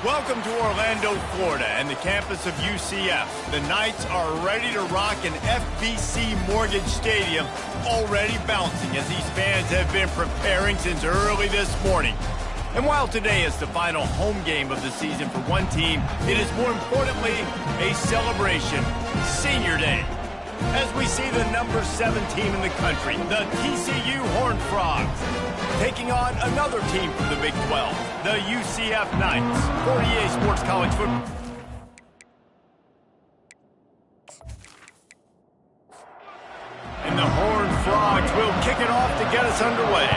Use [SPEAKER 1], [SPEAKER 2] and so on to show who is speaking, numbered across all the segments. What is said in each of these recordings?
[SPEAKER 1] Welcome to Orlando, Florida, and the campus of UCF. The Knights are ready to rock an FBC Mortgage Stadium, already bouncing as these fans have been preparing since early this morning. And while today is the final home game of the season for one team, it is more importantly a celebration, Senior Day. As we see the number 7 team in the country, the TCU Horned Frogs, taking on another team from the Big 12, the UCF Knights, for EA Sports College Football. And the Horned Frogs will kick it off to get us underway.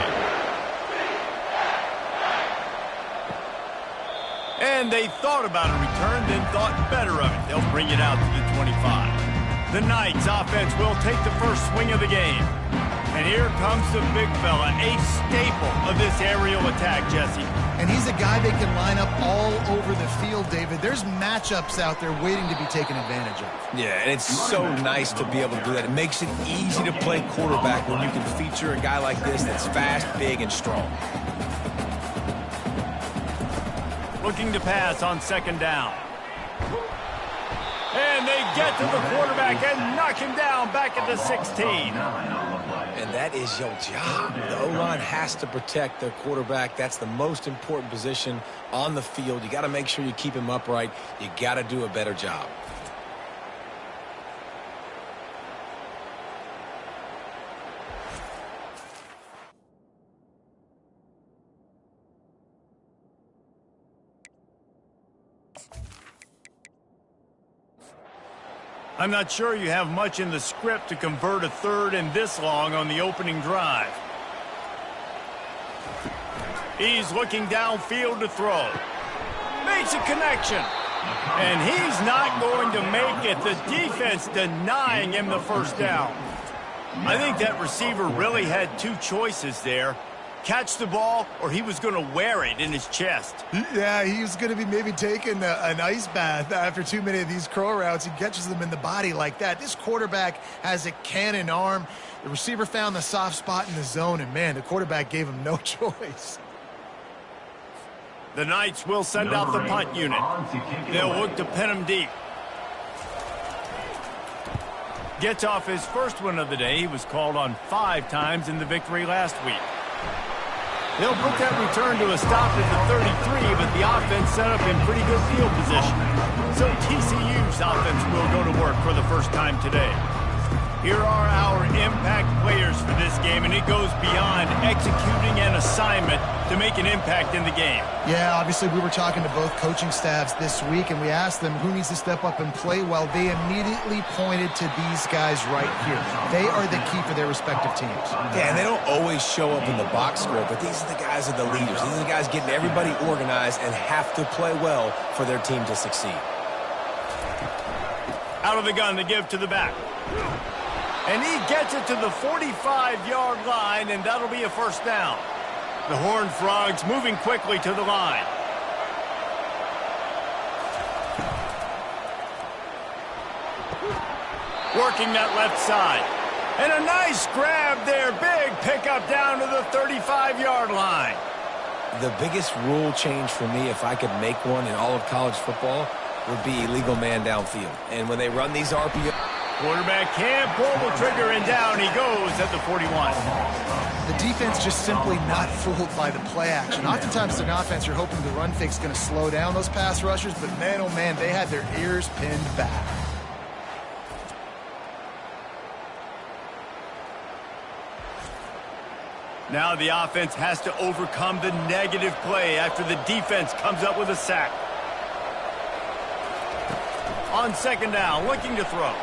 [SPEAKER 1] And they thought about a return, then thought better of it. They'll bring it out to the 25. The Knights offense will take the first swing of the game. And here comes the big fella, a staple of this aerial attack, Jesse.
[SPEAKER 2] And he's a guy they can line up all over the field, David. There's matchups out there waiting to be taken advantage of.
[SPEAKER 3] Yeah, and it's so nice to be able to do that. It makes it easy to play quarterback when you can feature a guy like this that's fast, big, and strong.
[SPEAKER 1] Looking to pass on second down. And they get to the quarterback and knock him down back at the 16.
[SPEAKER 3] And that is your job. The O-line has to protect their quarterback. That's the most important position on the field. You got to make sure you keep him upright. You got to do a better job.
[SPEAKER 1] I'm not sure you have much in the script to convert a third and this long on the opening drive. He's looking downfield to throw. Makes a connection. And he's not going to make it. The defense denying him the first down. I think that receiver really had two choices there. Catch the ball, or he was going to wear it in his chest.
[SPEAKER 2] Yeah, he was going to be maybe taking an ice bath after too many of these curl routes. He catches them in the body like that. This quarterback has a cannon arm. The receiver found the soft spot in the zone, and, man, the quarterback gave him no choice.
[SPEAKER 1] The Knights will send out the punt unit. They'll look to pin him deep. Gets off his first one of the day. He was called on 5 times in the victory last week. They'll put that return to a stop at the 33, but the offense set up in pretty good field position. So TCU's offense will go to work for the first time today. Here are our impact players for this game, and it goes beyond executing an assignment to make an impact in the game.
[SPEAKER 2] Yeah, obviously we were talking to both coaching staffs this week, and we asked them who needs to step up and play well. They immediately pointed to these guys right here. They are the key for their respective teams.
[SPEAKER 3] Yeah, and they don't always show up in the box score, but these are the guys that are the leaders. These are the guys getting everybody organized and have to play well for their team to succeed.
[SPEAKER 1] Out of the gun to give to the back. And he gets it to the 45-yard line, and that'll be a first down. The Horned Frogs moving quickly to the line. Working that left side. And a nice grab there. Big pickup down to the 35-yard line.
[SPEAKER 3] The biggest rule change for me, if I could make one in all of college football, would be illegal man downfield. And when they run these RPO...
[SPEAKER 1] Quarterback can't pull the trigger, and down he goes at the 41.
[SPEAKER 2] The defense just simply not fooled by the play action. Oftentimes, in offense, you're hoping the run fake's going to slow down those pass rushers, but man, oh man, they had their ears pinned back.
[SPEAKER 1] Now the offense has to overcome the negative play after the defense comes up with a sack. On second down, looking to throw.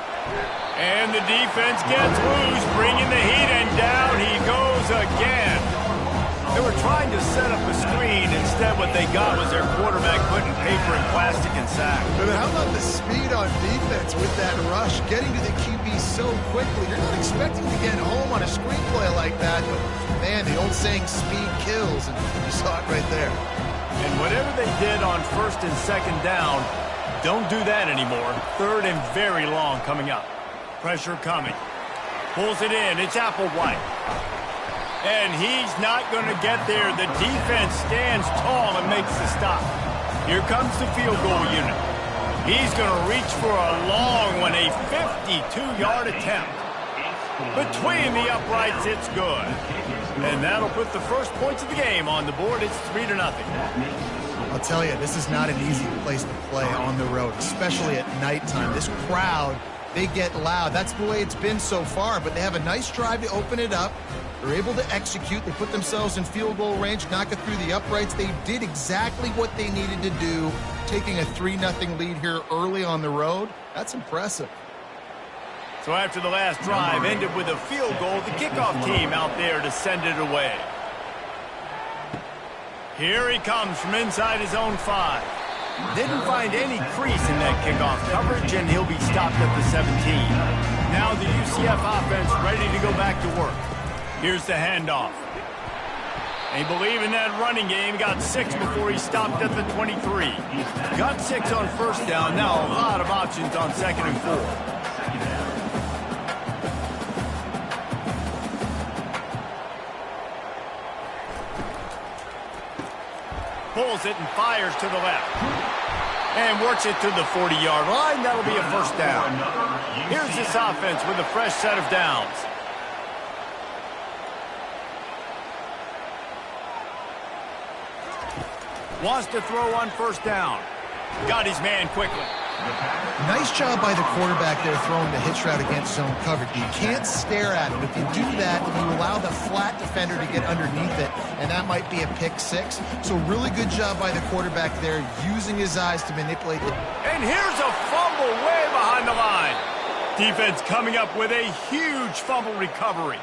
[SPEAKER 1] And the defense gets loose, bringing the heat, and down he goes again. They were trying to set up a screen. Instead, what they got was their quarterback putting paper and plastic and sack.
[SPEAKER 2] But how about the speed on defense with that rush, getting to the QB so quickly? You're not expecting to get home on a screenplay like that, but, man, the old saying, speed kills, and you saw it right there.
[SPEAKER 1] And whatever they did on first and second down, don't do that anymore. Third and very long coming up. Pressure coming. Pulls it in. It's Applewhite. And he's not going to get there. The defense stands tall and makes the stop. Here comes the field goal unit. He's going to reach for a long one, a 52-yard attempt. Between the uprights, it's good. And that'll put the first points of the game on the board. It's 3-0.
[SPEAKER 2] I'll tell you, this is not an easy place to play on the road, especially at nighttime. This crowd, they get loud. That's the way it's been so far, but they have a nice drive to open it up. They're able to execute. They put themselves in field goal range, knock it through the uprights. They did exactly what they needed to do, taking a 3-0 lead here early on the road. That's impressive.
[SPEAKER 1] So after the last drive ended with a field goal, the kickoff team out there to send it away. Here he comes from inside his own 5. Didn't find any crease in that kickoff coverage, and he'll be stopped at the 17. Now the UCF offense ready to go back to work. Here's the handoff. They believe in that running game. Got 6 before he stopped at the 23. Got 6 on first down. Now a lot of options on 2nd and 4. Pulls it and fires to the left. And works it to the 40-yard line. That'll be a first down. Here's this offense with a fresh set of downs. Wants to throw on first down. Got his man quickly.
[SPEAKER 2] Nice job by the quarterback there throwing the hitch route against zone coverage. You can't stare at it. If you do that, you allow the flat defender to get underneath it, and that might be a pick 6. So really good job by the quarterback there, using his eyes to manipulate it.
[SPEAKER 1] And here's a fumble way behind the line. Defense coming up with a huge fumble recovery.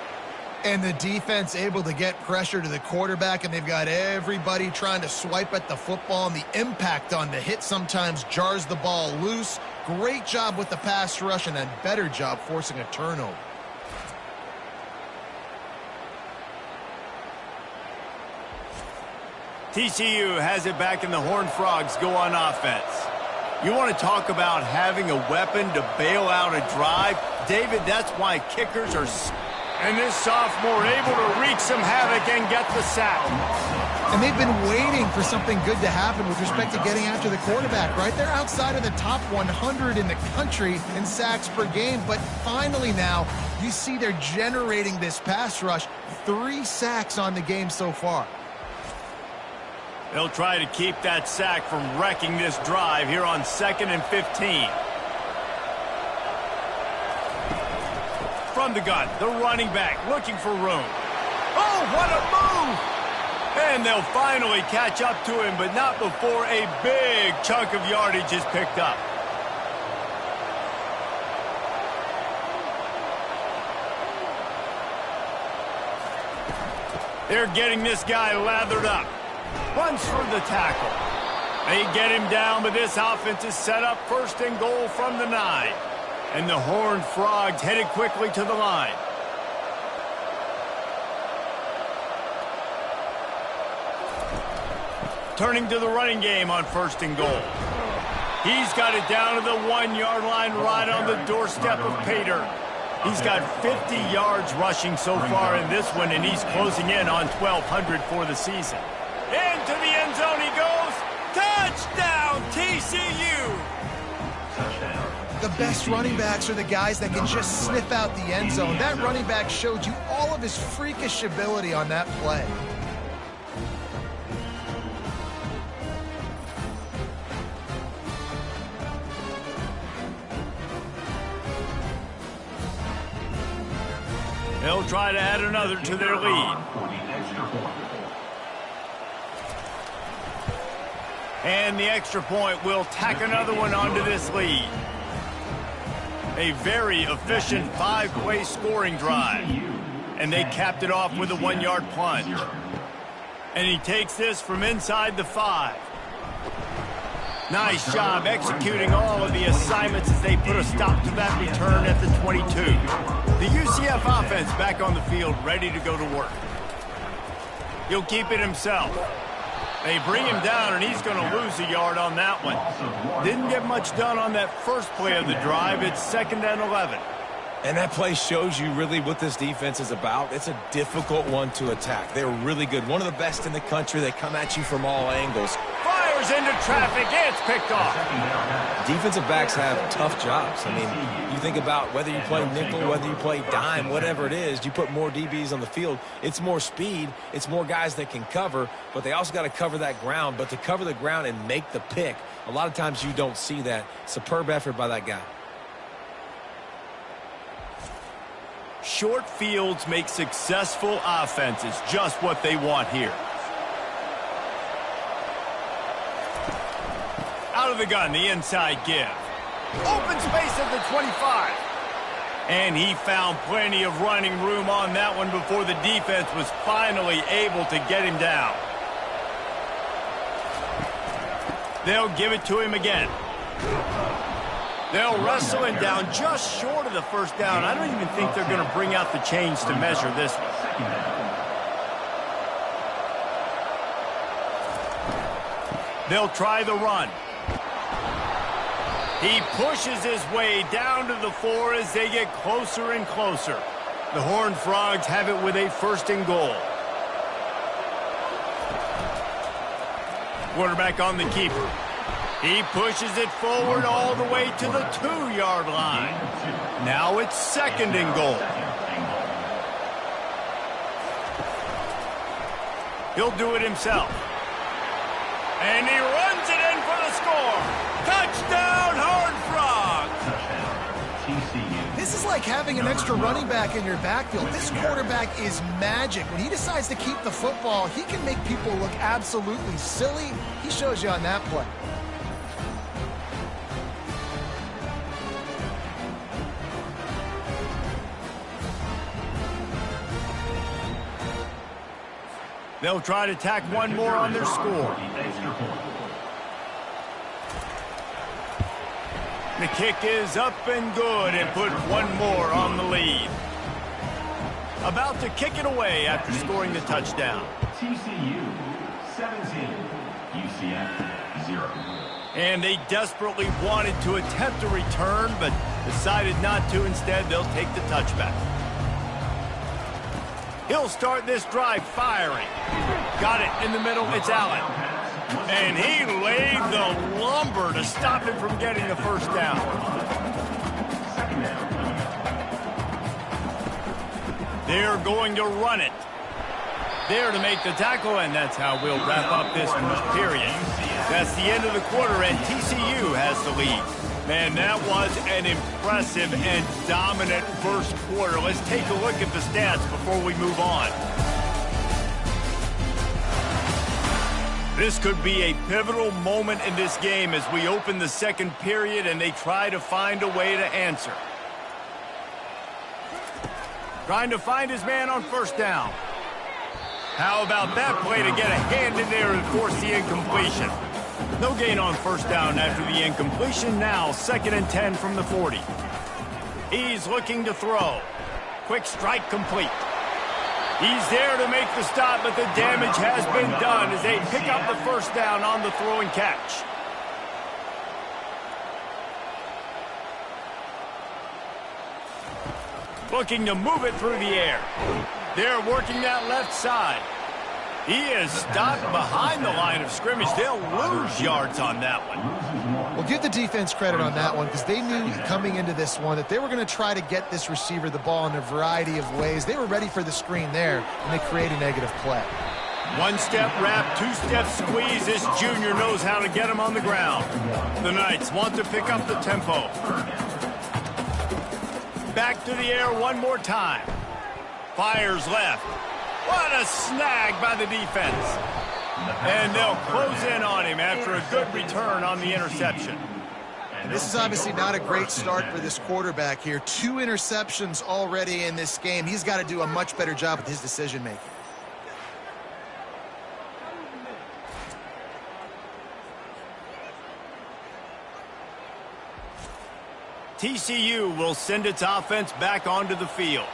[SPEAKER 2] And the defense able to get pressure to the quarterback, and they've got everybody trying to swipe at the football, and the impact on the hit sometimes jars the ball loose. Great job with the pass rush, and a better job forcing a turnover.
[SPEAKER 1] TCU has it back, and the Horned Frogs go on offense. You want to talk about having a weapon to bail out a drive? David, that's why kickers are... And this sophomore able to wreak some havoc and get the sack.
[SPEAKER 2] And they've been waiting for something good to happen with respect to getting after the quarterback, right? They're outside of the top 100 in the country in sacks per game, but finally now you see they're generating this pass rush. 3 sacks on the game so far.
[SPEAKER 1] They'll try to keep that sack from wrecking this drive here on 2nd and 15. From the gun, the running back looking for room. Oh, what a move! And they'll finally catch up to him, but not before a big chunk of yardage is picked up. They're getting this guy lathered up. Runs for the tackle. They get him down, but this offense is set up 1st and goal from the 9. And the Horned Frogs headed quickly to the line. Turning to the running game on 1st and goal. He's got it down to the 1-yard line right on the doorstep of Pater. He's got 50 yards rushing so far in this one, and he's closing in on 1,200 for the season. Into the end zone he goes. Touchdown, TCU!
[SPEAKER 2] The best running backs are the guys that can just sniff out the end zone. That running back showed you all of his freakish ability on that play.
[SPEAKER 1] They'll try to add another to their lead. And the extra point will tack another one onto this lead. A very efficient 5-play scoring drive. And they capped it off with a 1-yard plunge. And he takes this from inside the 5. Nice job executing all of the assignments as they put a stop to that return at the 22. The UCF offense back on the field, ready to go to work. He'll keep it himself. They bring him down, and he's going to lose a yard on that one. Didn't get much done on that first play of the drive. It's 2nd and 11.
[SPEAKER 3] And that play shows you really what this defense is about. It's a difficult one to attack. They're really good. One of the best in the country. They come at you from all angles.
[SPEAKER 1] Fires soars into traffic. It's picked off.
[SPEAKER 3] Defensive backs have tough jobs. I mean, you think about whether you play nickel, whether you play dime, whatever it is, you put more DBs on the field. It's more speed. It's more guys that can cover, but they also got to cover that ground. But to cover the ground and make the pick, a lot of times you don't see that. Superb effort by that guy.
[SPEAKER 1] Short fields make successful offenses just what they want here. Out of the gun, the inside give. Open space at the 25. And he found plenty of running room on that one before the defense was finally able to get him down. They'll give it to him again. They'll wrestle him down just short of the first down. I don't even think they're going to bring out the chains to measure this one. They'll try the run. He pushes his way down to the 4 as they get closer and closer. The Horned Frogs have it with a 1st and goal. Quarterback on the keeper. He pushes it forward all the way to the 2-yard line. Now it's 2nd and goal. He'll do it himself. And he runs it in for the score. Touchdown, Horned Frogs!
[SPEAKER 2] This is like having an extra running back in your backfield. This quarterback is magic. When he decides to keep the football, he can make people look absolutely silly. He shows you on that play.
[SPEAKER 1] They'll try to tack one more on their score. The kick is up and good and put one more on the lead. About to kick it away after scoring the touchdown.
[SPEAKER 4] TCU 17, UCF 0.
[SPEAKER 1] And they desperately wanted to attempt a return, but decided not to. Instead, they'll take the touchback. He'll start this drive firing. Got it in the middle. It's Allen. And he laid the lumber to stop him from getting the first down. They're going to run it. There to make the tackle, and that's how we'll wrap up this first period. That's the end of the quarter, and TCU has the lead. Man, that was an impressive and dominant first quarter. Let's take a look at the stats before we move on. This could be a pivotal moment in this game as we open the second period and they try to find a way to answer. Trying to find his man on first down. How about that play to get a hand in there and force the incompletion? No gain on first down after the incompletion. Now 2nd and 10 from the 40. He's looking to throw. Quick strike complete. He's there to make the stop, but the damage has been done as they pick up the first down on the throw and catch. Looking to move it through the air. They're working that left side. He is stopped behind the line of scrimmage. They'll lose yards on that one.
[SPEAKER 2] Well, give the defense credit on that one because they knew coming into this one that they were going to try to get this receiver the ball in a variety of ways. They were ready for the screen there, and they create a negative play.
[SPEAKER 1] One-step wrap, two-step squeeze. This junior knows how to get him on the ground. The Knights want to pick up the tempo. Back to the air one more time. Fires left. What a snag by the defense. And they'll close in on him after a good return on the interception.
[SPEAKER 2] And this is obviously not a great start for this quarterback here. 2 interceptions already in this game. He's got to do a much better job with his decision-making.
[SPEAKER 1] TCU will send its offense back onto the field.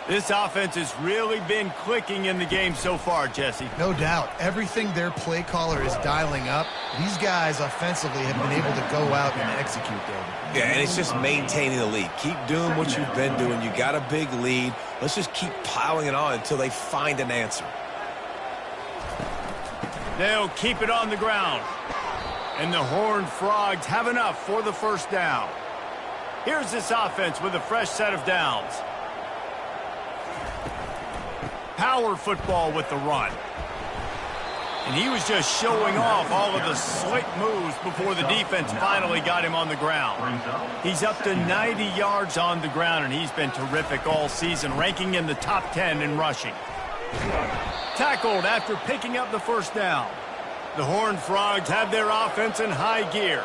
[SPEAKER 1] This offense has really been clicking in the game so far, Jesse.
[SPEAKER 2] No doubt. Everything their play caller is dialing up, these guys offensively have been able to go out and execute, David.
[SPEAKER 3] Yeah, and it's just maintaining the lead. Keep doing what you've been doing. You got a big lead. Let's just keep piling it on until they find an answer.
[SPEAKER 1] They'll keep it on the ground. And the Horned Frogs have enough for the first down. Here's this offense with a fresh set of downs. Power football with the run. And he was just showing off all of the slick moves before the defense finally got him on the ground. He's up to 90 yards on the ground, and he's been terrific all season, ranking in the top 10 in rushing. Tackled after picking up the first down. The Horned Frogs have their offense in high gear.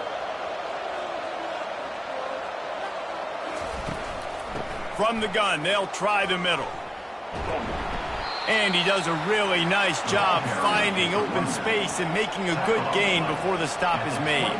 [SPEAKER 1] From the gun, they'll try the middle. And he does a really nice job finding open space and making a good gain before the stop is made.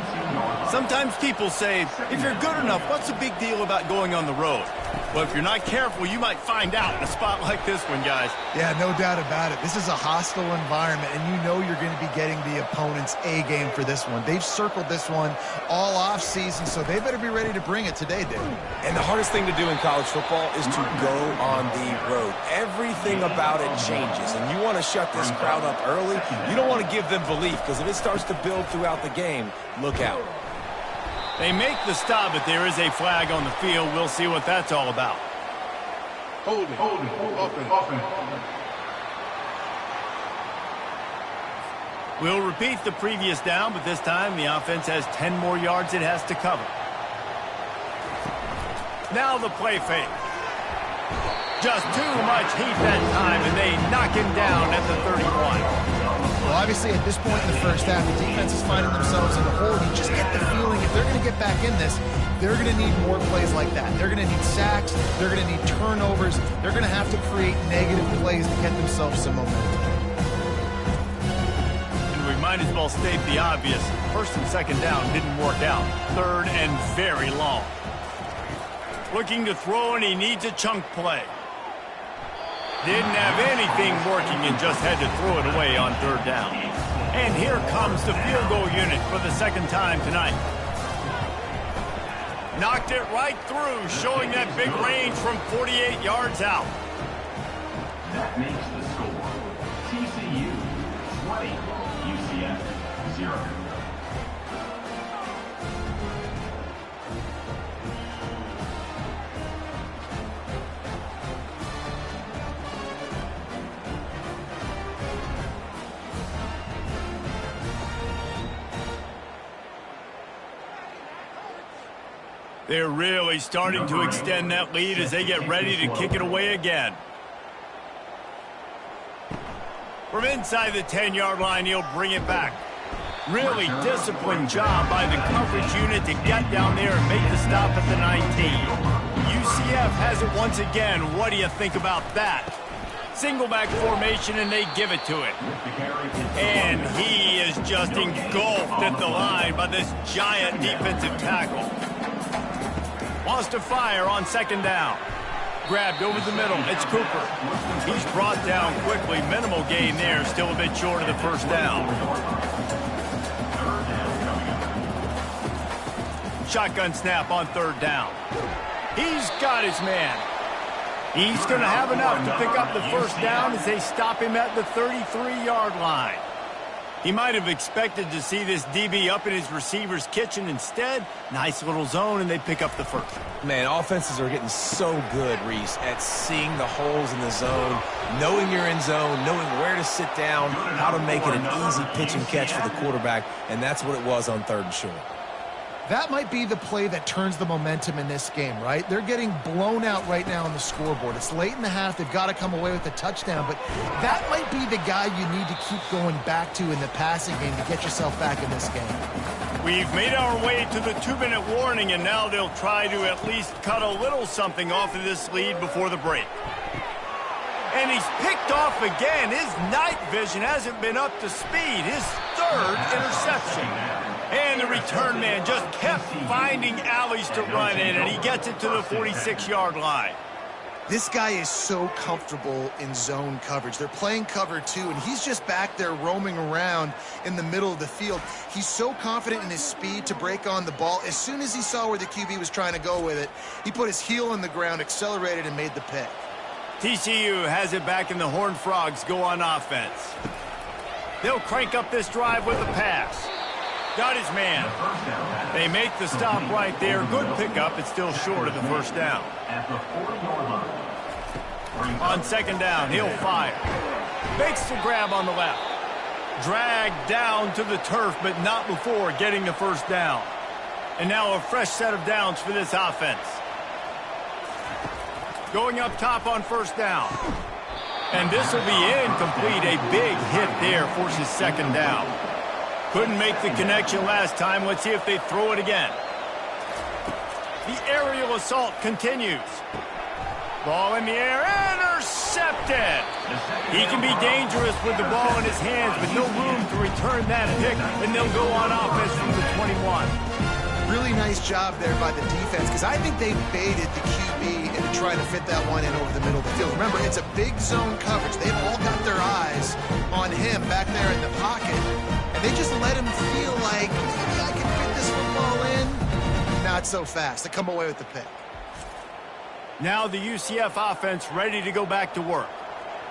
[SPEAKER 1] Sometimes people say, if you're good enough, what's the big deal about going on the road? Well, if you're not careful, you might find out in a spot like this one, guys.
[SPEAKER 2] Yeah, no doubt about it. This is a hostile environment, and you know you're going to be getting the opponent's A game for this one. They've circled this one all off season, so they better be ready to bring it today, Dave.
[SPEAKER 3] And the hardest thing to do in college football is to go on the road. Everything about it changes, and you want to shut this crowd up early. You don't want to give them belief, because if it starts to build throughout the game, look out.
[SPEAKER 1] They make the stop, but there is a flag on the field. We'll see what that's all about.
[SPEAKER 5] Holding.
[SPEAKER 1] We'll repeat the previous down, but this time the offense has 10 more yards it has to cover. Now the play fake. Just too much heat that time, and they knock him down at the 31.
[SPEAKER 2] Well, obviously, at this point in the first half, the defense is finding themselves in the hole. You just get the feeling if they're going to get back in this, they're going to need more plays like that. They're going to need sacks. They're going to need turnovers. They're going to have to create negative plays to get themselves some momentum.
[SPEAKER 1] And we might as well state the obvious. First and second down didn't work out. Third and very long. Looking to throw, and he needs a chunk play. Didn't have anything working and just had to throw it away on third down. And here comes the field goal unit for the second time tonight. Knocked it right through, showing that big range from 48 yards out.
[SPEAKER 4] That makes the score TCU 20, UCF 0.
[SPEAKER 1] They're really starting to extend that lead as they get ready to kick it away again. From inside the 10-yard line, he'll bring it back. Really disciplined job by the coverage unit to get down there and make the stop at the 19. UCF has it once again. What do you think about that? Single back formation, and they give it to it. And he is just engulfed at the line by this giant defensive tackle. Wants to fire on second down. Grabbed over the middle. It's Cooper. He's brought down quickly. Minimal gain there. Still a bit short of the first down. Shotgun snap on third down. He's got his man. He's going to have enough to pick up the first down as they stop him at the 33-yard line. He might have expected to see this DB up in his receiver's kitchen. Instead, nice little zone, and they pick up the first.
[SPEAKER 3] Man, offenses are getting so good, Reese, at seeing the holes in the zone, knowing you're in zone, knowing where to sit down, how to make it an easy pitch and catch for the quarterback, and that's what it was on third and short.
[SPEAKER 2] That might be the play that turns the momentum in this game, right? They're getting blown out right now on the scoreboard. It's late in the half. They've got to come away with a touchdown, but that might be the guy you need to keep going back to in the passing game to get yourself back in this game.
[SPEAKER 1] We've made our way to the 2-minute warning, and now they'll try to at least cut a little something off of this lead before the break. And he's picked off again. His night vision hasn't been up to speed. His third interception. And the return man just kept finding alleys to run in, and he gets it to the 46-yard line.
[SPEAKER 2] This guy is so comfortable in zone coverage. They're playing cover two, and he's just back there roaming around in the middle of the field. He's so confident in his speed to break on the ball. As soon as he saw where the QB was trying to go with it, he put his heel on the ground, accelerated, and made the pick.
[SPEAKER 1] TCU has it back, and the Horned Frogs go on offense. They'll crank up this drive with a pass. Got his man. They make the stop right there. Good pickup. It's still short of the first down.
[SPEAKER 4] At the 40-yard line.
[SPEAKER 1] On second down, he'll fire. Makes the grab on the left. Dragged down to the turf, but not before getting the first down. And now a fresh set of downs for this offense. Going up top on first down. And this will be incomplete. A big hit there forces second down. Couldn't make the connection last time. Let's see if they throw it again. The aerial assault continues. Ball in the air. Intercepted. He can be dangerous with the ball in his hands, but no room to return that pick, and they'll go on offense from the 21.
[SPEAKER 2] Really nice job there by the defense, because I think they baited the QB into trying to fit that one in over the middle of the field. Remember, it's a big zone coverage. They've all got their eyes on him back there in the pocket, and they just let him feel like, maybe I can fit this football in. Not so fast. They come away with the pick.
[SPEAKER 1] Now the UCF offense ready to go back to work.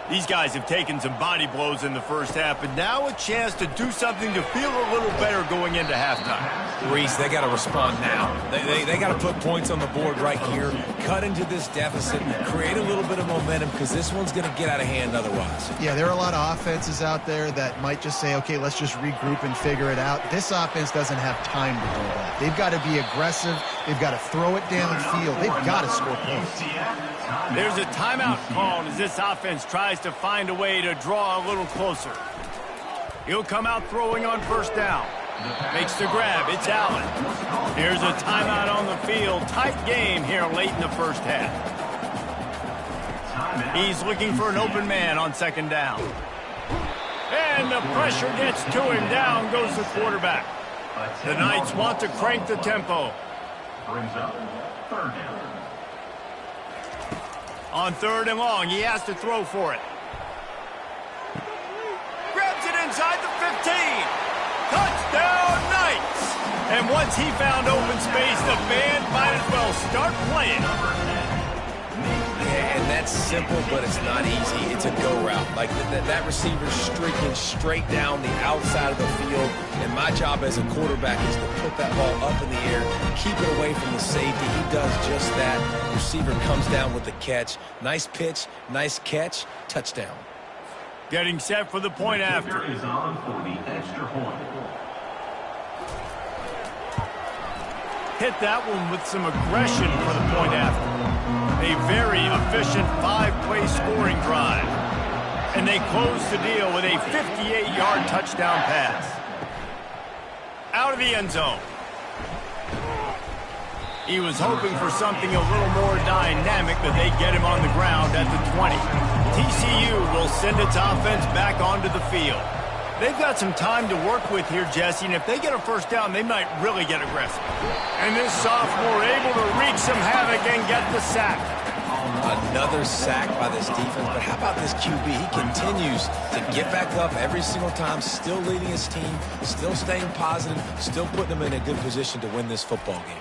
[SPEAKER 1] These guys have taken some body blows in the first half, but now a chance to do something to feel a little better going into halftime.
[SPEAKER 3] Reese, they got to respond now. They got to put points on the board right here, cut into this deficit, create a little bit of momentum, because this one's going to get out of hand otherwise.
[SPEAKER 2] Yeah, there are a lot of offenses out there that might just say, okay, let's just regroup and figure it out. This offense doesn't have time to do that. They've got to be aggressive. They've got to throw it downfield. They've got to score points.
[SPEAKER 1] There's a timeout called as this offense tries to find a way to draw a little closer. He'll come out throwing on first down. Makes the grab. It's Allen. Here's a timeout on the field. Tight game here late in the first half. He's looking for an open man on second down. And the pressure gets to him. Down goes the quarterback. The Knights want to crank the tempo.
[SPEAKER 4] Brings up third down.
[SPEAKER 1] On third and long, he has to throw for it. Grabs it inside the 15. Touchdown, Knights! And once he found open space, the band might as well start playing.
[SPEAKER 3] Yeah, and that's simple, but it's not easy. It's a go route. Like that receiver's streaking straight down the outside of the field, and my job as a quarterback is to put that ball up in the air, keep it away from the safety. He does just that. The receiver comes down with the catch. Nice pitch, nice catch, touchdown.
[SPEAKER 1] Getting set for the point after.
[SPEAKER 4] Is on for the extra point.
[SPEAKER 1] Hit that one with some aggression for the point after. A very efficient 5-play scoring drive. And they close the deal with a 58-yard touchdown pass. Out of the end zone. He was hoping for something a little more dynamic, but they get him on the ground at the 20. TCU will send its offense back onto the field. They've got some time to work with here, Jesse, and if they get a first down, they might really get aggressive. And this sophomore able to wreak some havoc and get the sack.
[SPEAKER 3] Another sack by this defense, but how about this QB? He continues to get back up every single time, still leading his team, still staying positive, still putting them in a good position to win this football game.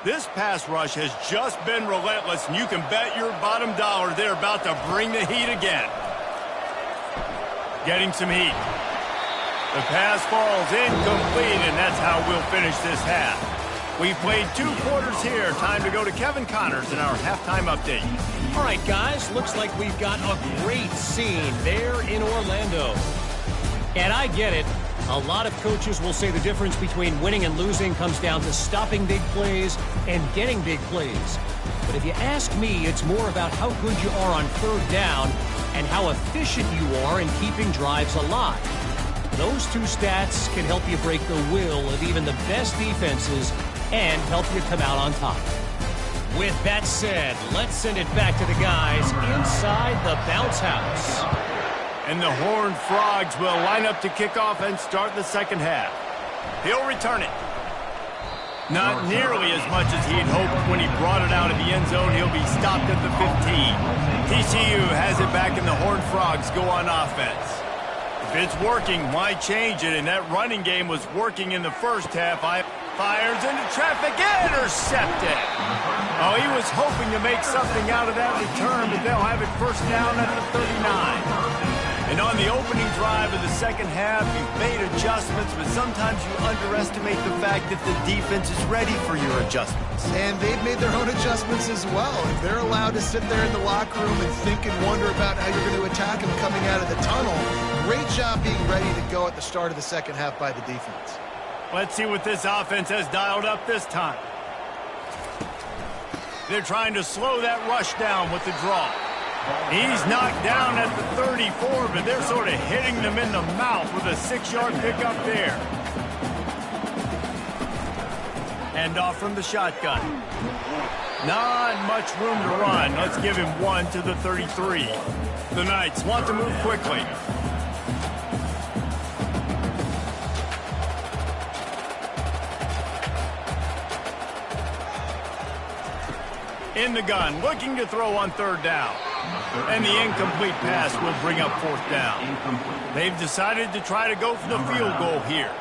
[SPEAKER 1] This pass rush has just been relentless, and you can bet your bottom dollar they're about to bring the heat again. Getting some heat. The pass falls incomplete, and that's how we'll finish this half. We've played 2 quarters here. Time to go to Kevin Connors in our halftime update.
[SPEAKER 6] All right, guys, looks like we've got a great scene there in Orlando. And I get it. A lot of coaches will say the difference between winning and losing comes down to stopping big plays and getting big plays. But if you ask me, it's more about how good you are on third down and how efficient you are in keeping drives alive. Those 2 stats can help you break the will of even the best defenses and help you come out on top. With that said, let's send it back to the guys inside the bounce house.
[SPEAKER 1] And the Horned Frogs will line up to kick off and start the second half. He'll return it. Not nearly as much as he'd hoped when he brought it out of the end zone. He'll be stopped at the 15. TCU has it back, and the Horned Frogs go on offense. If it's working, why change it? And that running game was working in the first half. Fires into traffic, intercepted. He was hoping to make something out of that return, but they'll have it first down at the 39. And on the opening drive of the second half, you've made adjustments, but sometimes you underestimate the fact that the defense is ready for your adjustments.
[SPEAKER 2] And they've made their own adjustments as well. If they're allowed to sit there in the locker room and think and wonder about how you're going to attack them coming out of the tunnel, great job being ready to go at the start of the second half by the defense.
[SPEAKER 1] Let's see what this offense has dialed up this time. They're trying to slow that rush down with the draw. He's knocked down at the 34, but they're sort of hitting them in the mouth with a 6-yard pickup there. Hand off from the shotgun. Not much room to run. Let's give him one to the 33. The Knights want to move quickly. In the gun, looking to throw on third down. And the incomplete pass will bring up fourth down. They've decided to try to go for the field goal here.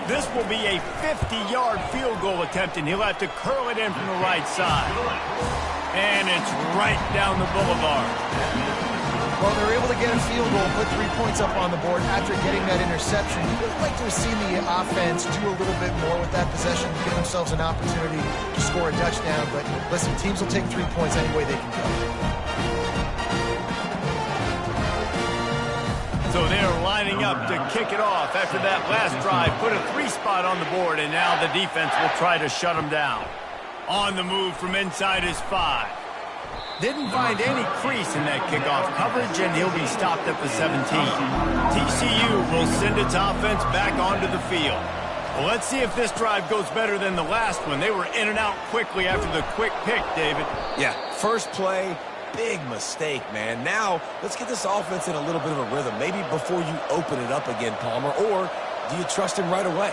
[SPEAKER 1] This will be a 50-yard field goal attempt, and he'll have to curl it in from the right side. And it's right down the boulevard.
[SPEAKER 2] Well, they're able to get a field goal, put 3 points up on the board after getting that interception. You would like to have seen the offense do a little bit more with that possession, give themselves an opportunity to score a touchdown. But listen, teams will take 3 points any way they can go.
[SPEAKER 1] So they're lining up to kick it off after that last drive. Put a 3 spot on the board, and now the defense will try to shut them down. On the move from inside his 5. Didn't find any crease in that kickoff coverage, and he'll be stopped at the 17. TCU will send its offense back onto the field. Well, let's see if this drive goes better than the last one. They were in and out quickly after the quick pick, David.
[SPEAKER 3] Yeah, first play, big mistake, man. Now, let's get this offense in a little bit of a rhythm. Maybe before you open it up again, Palmer, or do you trust him right away?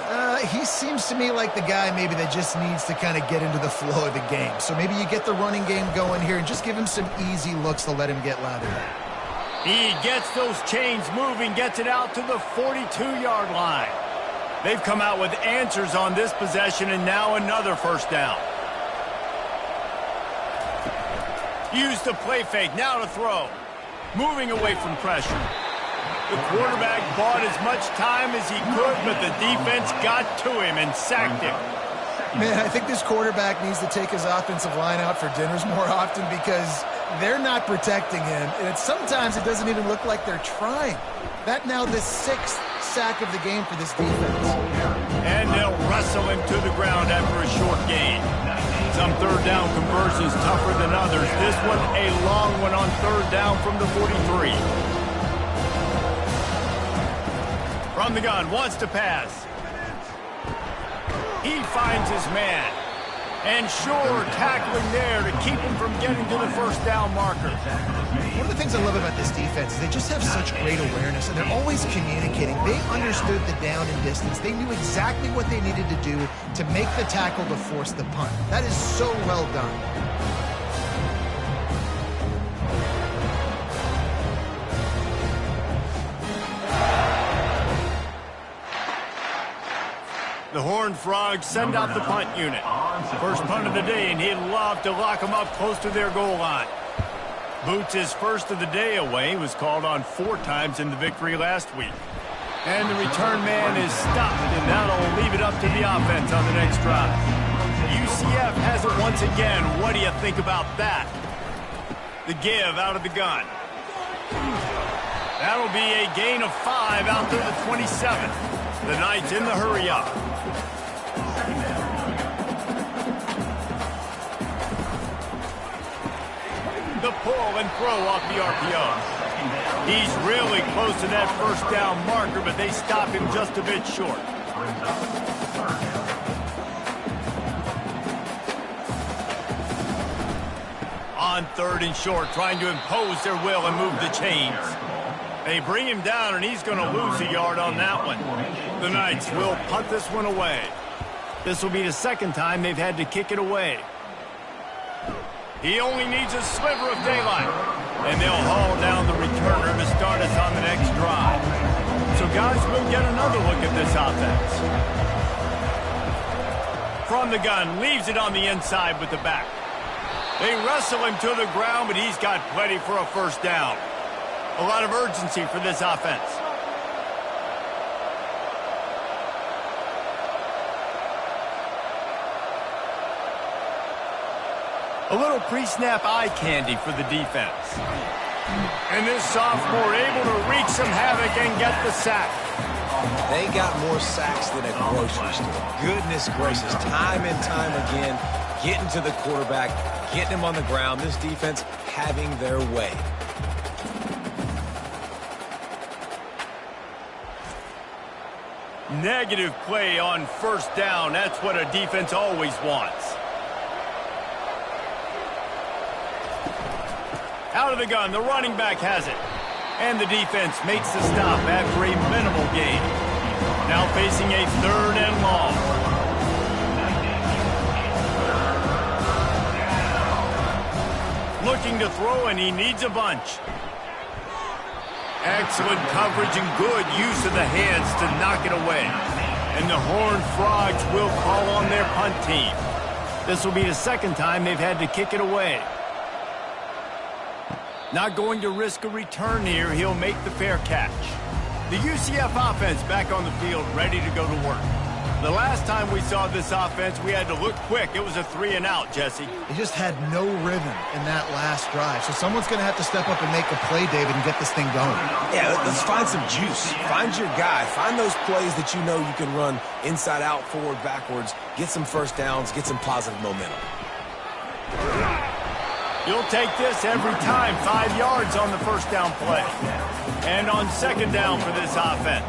[SPEAKER 2] He seems to me like the guy maybe that just needs to kind of get into the flow of the game. So maybe you get the running game going here and just give him some easy looks to let him get lathered up.
[SPEAKER 1] He gets those chains moving, gets it out to the 42-yard line. They've come out with answers on this possession, and now another first down. Use the play fake, now to throw. Moving away from pressure. The quarterback bought as much time as he could, but the defense got to him and sacked him.
[SPEAKER 2] Man, I think this quarterback needs to take his offensive line out for dinners more often because they're not protecting him. And sometimes it doesn't even look like they're trying. That now the 6th sack of the game for this defense.
[SPEAKER 1] And they'll wrestle him to the ground after a short gain. Some third down conversions tougher than others. This one a long one on third down from the 43. From the gun, wants to pass. He finds his man. And sure, tackling there to keep him from getting to the first down marker.
[SPEAKER 2] One of the things I love about this defense is they just have such great awareness, and they're always communicating. They understood the down and distance. They knew exactly what they needed to do to make the tackle to force the punt. That is so well done.
[SPEAKER 1] The Horned Frogs send out the punt unit. First punt of the day, and he'd love to lock them up close to their goal line. Boots' first of the day away was called on 4 times in the victory last week. And the return man is stopped, and that'll leave it up to the offense on the next drive. UCF has it once again. What do you think about that? The give out of the gun. That'll be a gain of 5 out to the 27. The Knights in the hurry up. The pull and throw off the RPO. He's really close to that first down marker, but they stop him just a bit short. On third and short, trying to impose their will and move the chains. They bring him down, and he's going to lose a yard on that one. The Knights will punt this one away. This will be the second time they've had to kick it away. He only needs a sliver of daylight. And they'll haul down the returner to start us on the next drive. So, guys, we'll get another look at this offense. From the gun, leaves it on the inside with the back. They wrestle him to the ground, but he's got plenty for a first down. A lot of urgency for this offense. A little pre-snap eye candy for the defense. And this sophomore able to wreak some havoc and get the sack.
[SPEAKER 3] They got more sacks than a grocery store. Goodness gracious, time and time again, getting to the quarterback, getting him on the ground. This defense having their way.
[SPEAKER 1] Negative play on first down. That's what a defense always wants. Out of the gun, the running back has it. And the defense makes the stop after a minimal gain. Now facing a 3rd and long. Looking to throw, and he needs a bunch. Excellent coverage and good use of the hands to knock it away. And the Horned Frogs will call on their punt team. This will be the 2nd time they've had to kick it away. Not going to risk a return here. He'll make the fair catch. The UCF offense back on the field, ready to go to work. The last time we saw this offense, we had to look quick. It was a 3-and-out, Jesse.
[SPEAKER 2] They just had no rhythm in that last drive. So someone's going to have to step up and make a play, David, and get this thing going.
[SPEAKER 3] Yeah, let's find some juice. Find your guy. Find those plays that you know you can run inside out, forward, backwards. Get some first downs. Get some positive momentum.
[SPEAKER 1] You'll take this every time. 5 yards on the first down play. And on 2nd down for this offense.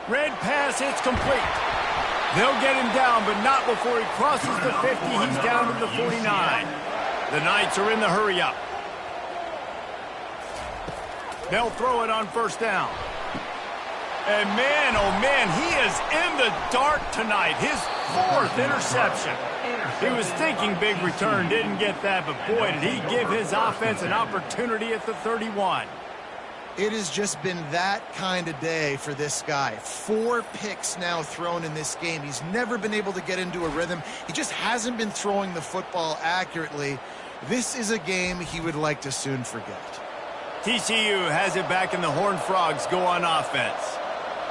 [SPEAKER 1] Red pass, it's complete. They'll get him down, but not before he crosses the 50. He's down to the 49. The Knights are in the hurry-up. They'll throw it on first down. And man, oh man, he is in the dark tonight. His 4th interception. He was thinking big return, didn't get that, but boy, did he give his offense an opportunity at the 31.
[SPEAKER 2] It has just been that kind of day for this guy. 4 picks now thrown in this game. He's never been able to get into a rhythm. He just hasn't been throwing the football accurately. This is a game he would like to soon forget.
[SPEAKER 1] TCU has it back, and the Horned Frogs go on offense.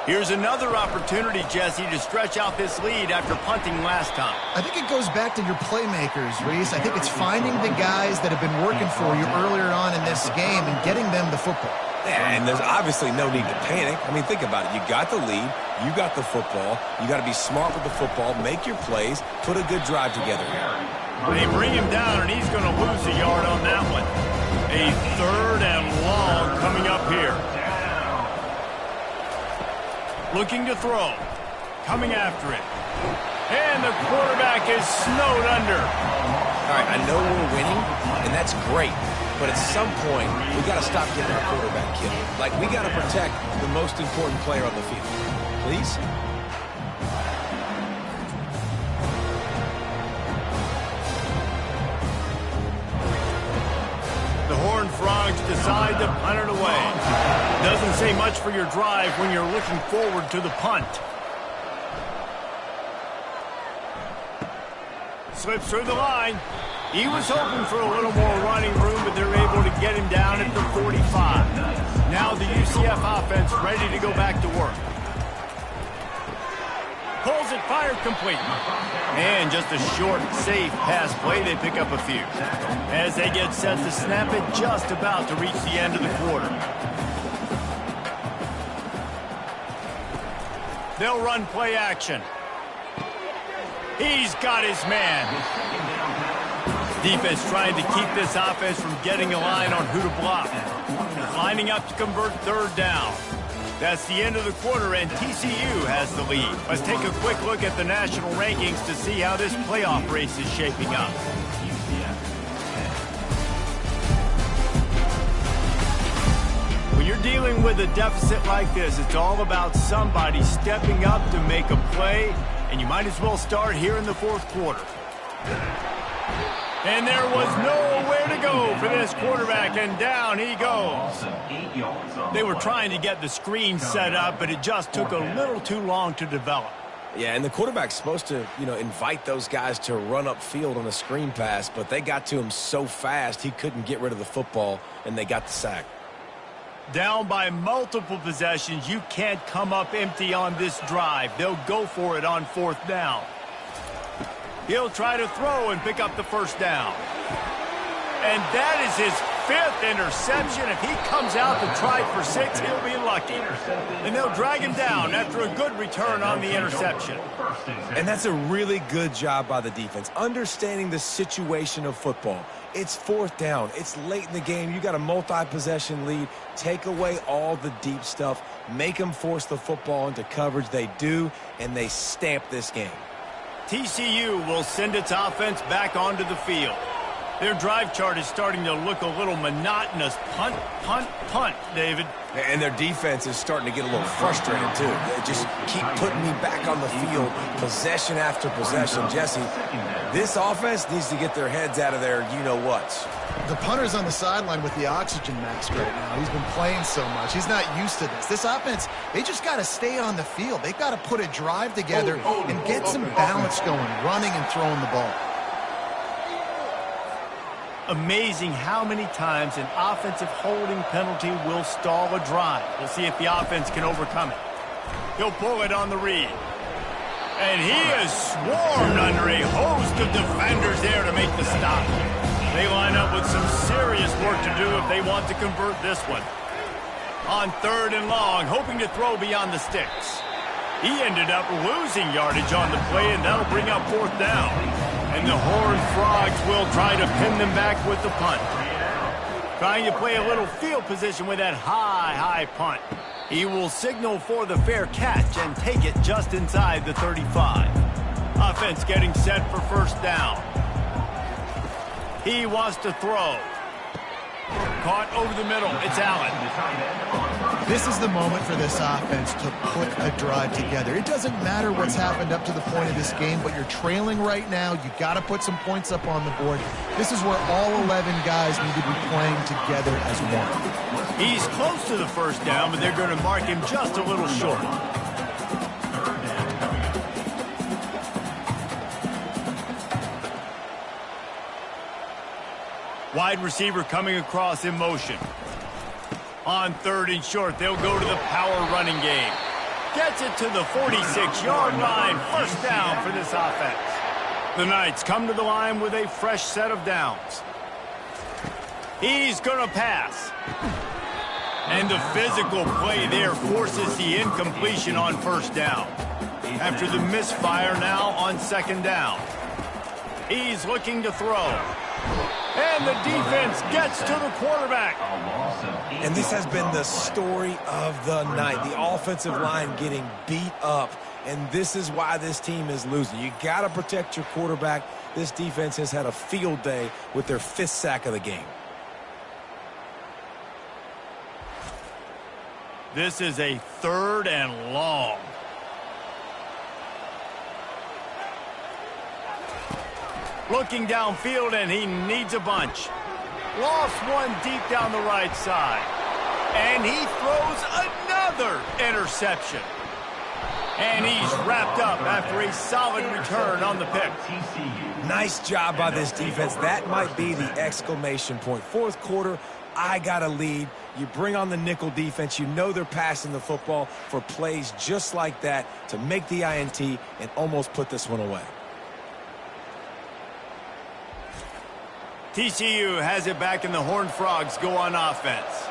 [SPEAKER 1] Here's another opportunity, Jesse, to stretch out this lead after punting last time.
[SPEAKER 2] I think it goes back to your playmakers, Reese. I think it's finding the guys that have been working for you earlier on in this game and getting them the football.
[SPEAKER 3] Yeah, and there's obviously no need to panic. I mean, think about it. You got the lead. You got the football. You got to be smart with the football, make your plays, put a good drive together here.
[SPEAKER 1] They bring him down, and he's going to lose a yard on that one. A 3rd and long coming up here. Looking to throw. Coming after it. And the quarterback is snowed under.
[SPEAKER 3] All right, I know we're winning, and that's great. But at some point, we got to stop getting our quarterback killed. Like, we got to protect the most important player on the field. Please?
[SPEAKER 1] The Horned Frogs decide to punt it away. Doesn't say much for your drive when you're looking forward to the punt. Slips through the line. He was hoping for a little more running room, but they're able to get him down at the 45. Now the UCF offense ready to go back to work. Pulls it, fired complete. And just a short, safe pass play. They pick up a few. As they get set to snap it, just about to reach the end of the quarter. They'll run play action. He's got his man. Defense trying to keep this offense from getting a line on who to block. Lining up to convert 3rd down. That's the end of the quarter, and TCU has the lead. Let's take a quick look at the national rankings to see how this playoff race is shaping up. When you're dealing with a deficit like this, it's all about somebody stepping up to make a play, and you might as well start here in the 4th quarter. And there was nowhere to go for this quarterback, and down he goes. They were trying to get the screen set up, but it just took a little too long to develop.
[SPEAKER 3] Yeah, and the quarterback's supposed to, invite those guys to run upfield on a screen pass, but they got to him so fast he couldn't get rid of the football, and they got the sack.
[SPEAKER 1] Down by multiple possessions, you can't come up empty on this drive. They'll go for it on 4th down. He'll try to throw and pick up the first down. And that is his 5th interception. If he comes out to try for 6, he'll be lucky. And they'll drag him down after a good return on the interception.
[SPEAKER 3] And that's a really good job by the defense, understanding the situation of football. It's 4th down. It's late in the game. You got a multi-possession lead. Take away all the deep stuff. Make them force the football into coverage. They do, and they stamp this game.
[SPEAKER 1] TCU will send its offense back onto the field. Their drive chart is starting to look a little monotonous. Punt, punt, punt, David.
[SPEAKER 3] And their defense is starting to get a little frustrated, too. They just keep putting me back on the field, possession after possession. Jesse, this offense needs to get their heads out of their you-know-whats.
[SPEAKER 2] The punter's on the sideline with the oxygen mask right now. He's been playing so much. He's not used to this. This offense, they just got to stay on the field. They've got to put a drive together and get some balance going, running and throwing the ball.
[SPEAKER 1] Amazing how many times an offensive holding penalty will stall a drive. We'll see if the offense can overcome it. He'll pull it on the read. And he is swarmed under a host of defenders there to make the stop. They line up with some serious work to do if they want to convert this one. On 3rd and long, hoping to throw beyond the sticks. He ended up losing yardage on the play, and that'll bring up 4th down. And the Horned Frogs will try to pin them back with the punt. Trying to play a little field position with that high punt. He will signal for the fair catch and take it just inside the 35. Offense getting set for 1st down. He wants to throw. Caught over the middle. It's Allen.
[SPEAKER 2] This is the moment for this offense to put a drive together. It doesn't matter what's happened up to the point of this game, but you're trailing right now. You got to put some points up on the board. This is where all 11 guys need to be playing together as one.
[SPEAKER 1] He's close to the 1st down, but they're going to mark him just a little short. Wide receiver coming across in motion. On 3rd and short, they'll go to the power running game. Gets it to the 46-yard line. 1st down for this offense. The Knights come to the line with a fresh set of downs. He's going to pass. And the physical play there forces the incompletion on 1st down. After the misfire now on 2nd down. He's looking to throw. And the defense gets to the quarterback.
[SPEAKER 3] And this has been the story of the night. The offensive line getting beat up. And this is why this team is losing. You got to protect your quarterback. This defense has had a field day with their 5th sack of the game.
[SPEAKER 1] This is a 3rd and long. Looking downfield, and he needs a bunch. Lost one deep down the right side. And he throws another interception. And he's wrapped up after a solid return on the pick.
[SPEAKER 3] Nice job by this defense. That might be the exclamation point. 4th quarter, I got a lead. You bring on the nickel defense. You know they're passing the football for plays just like that to make the INT and almost put this one away.
[SPEAKER 1] TCU has it back, and the Horned Frogs go on offense.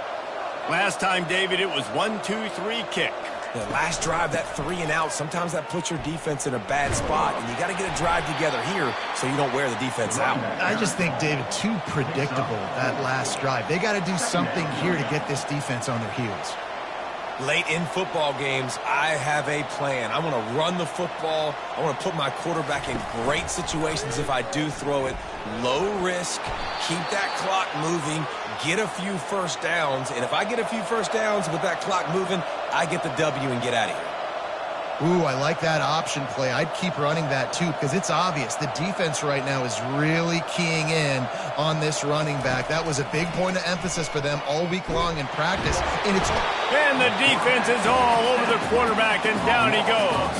[SPEAKER 1] Last time, David, it was 1-2-3 kick.
[SPEAKER 3] The last drive, that 3-and-out, sometimes that puts your defense in a bad spot, and you got to get a drive together here so you don't wear the defense out.
[SPEAKER 2] I just think, David, too predictable, that last drive. They got to do something here to get this defense on their heels.
[SPEAKER 3] Late in football games, I have a plan. I want to run the football. I want to put my quarterback in great situations if I do throw it. Low risk, keep that clock moving, get a few 1st downs. And if I get a few 1st downs with that clock moving, I get the W and get out of here.
[SPEAKER 2] Ooh, I like that option play. I'd keep running that too, because it's obvious the defense right now is really keying in on this running back. That was a big point of emphasis for them all week long in practice.
[SPEAKER 1] And the defense is all over the quarterback, and down he goes.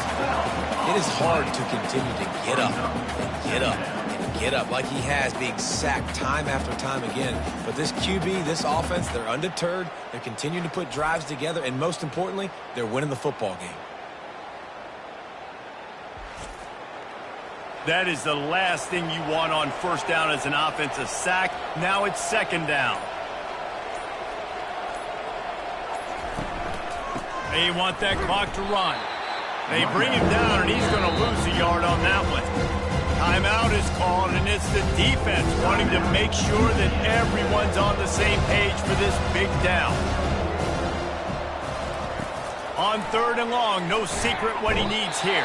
[SPEAKER 3] It is hard to continue to get up and get up and get up like he has, being sacked time after time again. But this QB, this offense, they're undeterred. They're continuing to put drives together, and most importantly, they're winning the football game.
[SPEAKER 1] That is the last thing you want on first down as an offensive sack. Now it's second down. They want that clock to run. They bring him down, and he's going to lose a yard on that one. Timeout is called, and it's the defense wanting to make sure that everyone's on the same page for this big down. On third and long, no secret what he needs here.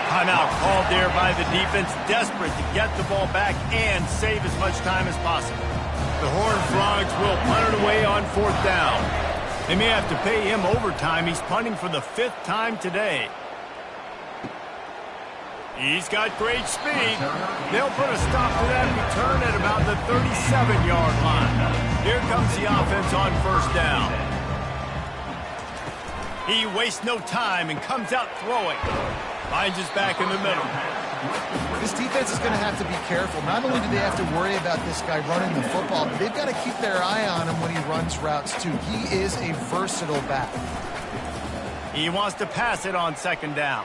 [SPEAKER 1] Timeout called there by the defense, desperate to get the ball back and save as much time as possible. The Horned Frogs will punt it away on fourth down. They may have to pay him overtime. He's punting for the 5th time today. He's got great speed. They'll put a stop to that return at about the 37-yard line. Here comes the offense on first down. He wastes no time and comes out throwing. Finds his back in the middle.
[SPEAKER 2] This defense is going to have to be careful. Not only do they have to worry about this guy running the football, but they've got to keep their eye on him when he runs routes too. He is a versatile back.
[SPEAKER 1] He wants to pass it on second down.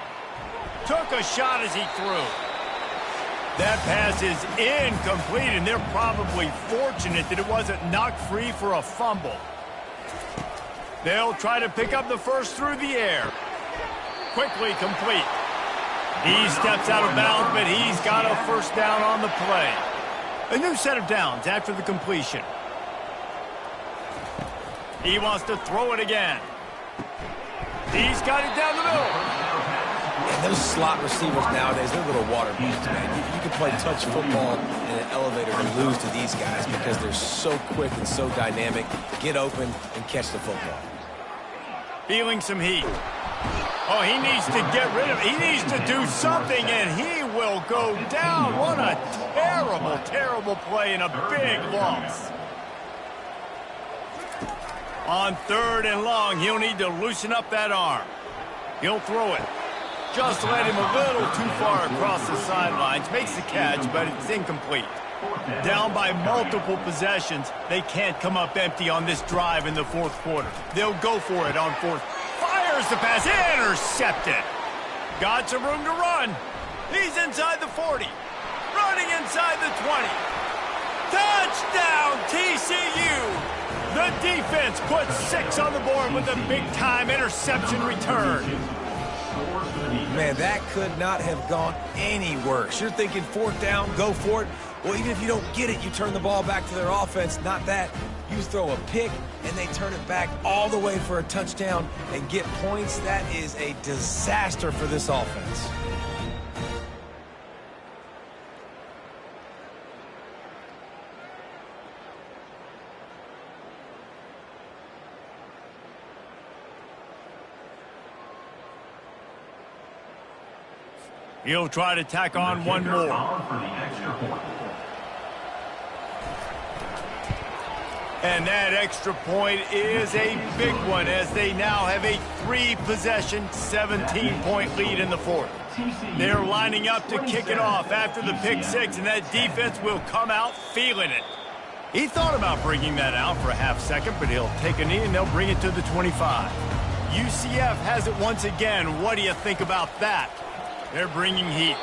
[SPEAKER 1] Took a shot as he threw. That pass is incomplete, and they're probably fortunate that it wasn't knocked free for a fumble. They'll try to pick up the first through the air. Quickly complete. He steps out of bounds, but he's got a first down on the play. A new set of downs after the completion. He wants to throw it again. He's got it down the middle.
[SPEAKER 3] And those slot receivers nowadays, they're little water balloons, man. You can play touch football in an elevator and lose to these guys because they're so quick and so dynamic. Get open and catch the football.
[SPEAKER 1] Feeling some heat. Oh, he needs to get rid of it. He needs to do something, and he will go down. What a terrible, terrible play and a big loss. On third and long, he'll need to loosen up that arm. He'll throw it. Just led him a little too far across the sidelines. Makes the catch, but it's incomplete. Down by multiple possessions, they can't come up empty on this drive in the fourth quarter. They'll go for it on fourth. Fires the pass, intercepted. Got some room to run. He's inside the 40. Running inside the 20. Touchdown, TCU. The defense puts 6 on the board with a big-time interception return.
[SPEAKER 3] Man, that could not have gone any worse. You're thinking fourth down, go for it. Well, even if you don't get it, you turn the ball back to their offense. Not that. You throw a pick, and they turn it back all the way for a touchdown and get points. That is a disaster for this offense.
[SPEAKER 1] He'll try to tack on one more. And that extra point is a big one as they now have a 3-possession, 17-point lead in the fourth. They're lining up to kick it off after the pick 6, and that defense will come out feeling it. He thought about bringing that out for a half second, but he'll take a knee and they'll bring it to the 25. UCF has it once again. What do you think about that? They're bringing heat.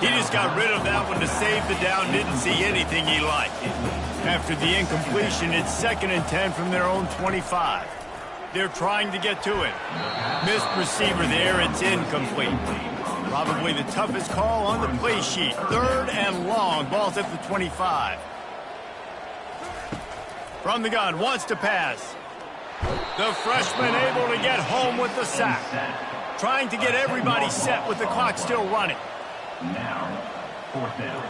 [SPEAKER 1] He just got rid of that one to save the down. Didn't see anything he liked. After the incompletion, it's 2nd and 10 from their own 25. They're trying to get to it. Missed receiver there. It's incomplete. Probably the toughest call on the play sheet. 3rd and long. Ball's at the 25. From the gun. Wants to pass. The freshman able to get home with the sack. Trying to get everybody set with the clock still running.
[SPEAKER 4] Now, fourth down.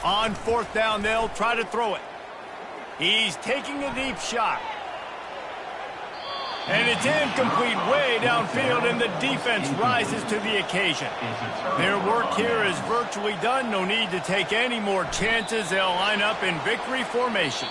[SPEAKER 1] On fourth down, they'll try to throw it. He's taking a deep shot. And it's incomplete way downfield, and the defense rises to the occasion. Their work here is virtually done. No need to take any more chances. They'll line up in victory formation.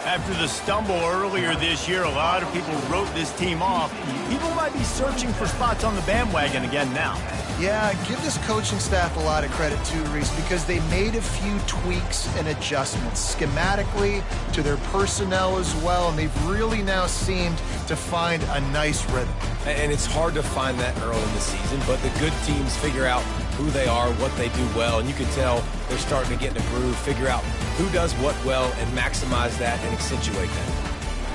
[SPEAKER 1] After the stumble earlier this year, a lot of people wrote this team off. People might be searching for spots on the bandwagon again now.
[SPEAKER 2] Yeah, give this coaching staff a lot of credit too, Reese, because they made a few tweaks and adjustments schematically to their personnel as well, and they've really now seemed to find a nice rhythm.
[SPEAKER 3] And it's hard to find that early in the season, but the good teams figure out who they are, what they do well, and you can tell they're starting to get in a groove, figure out who does what well, and maximize that and accentuate that.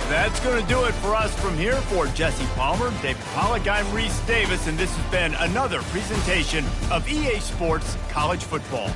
[SPEAKER 1] That's going to do it for us from here. For Jesse Palmer, David Pollack, I'm Reese Davis, and this has been another presentation of EA Sports College Football.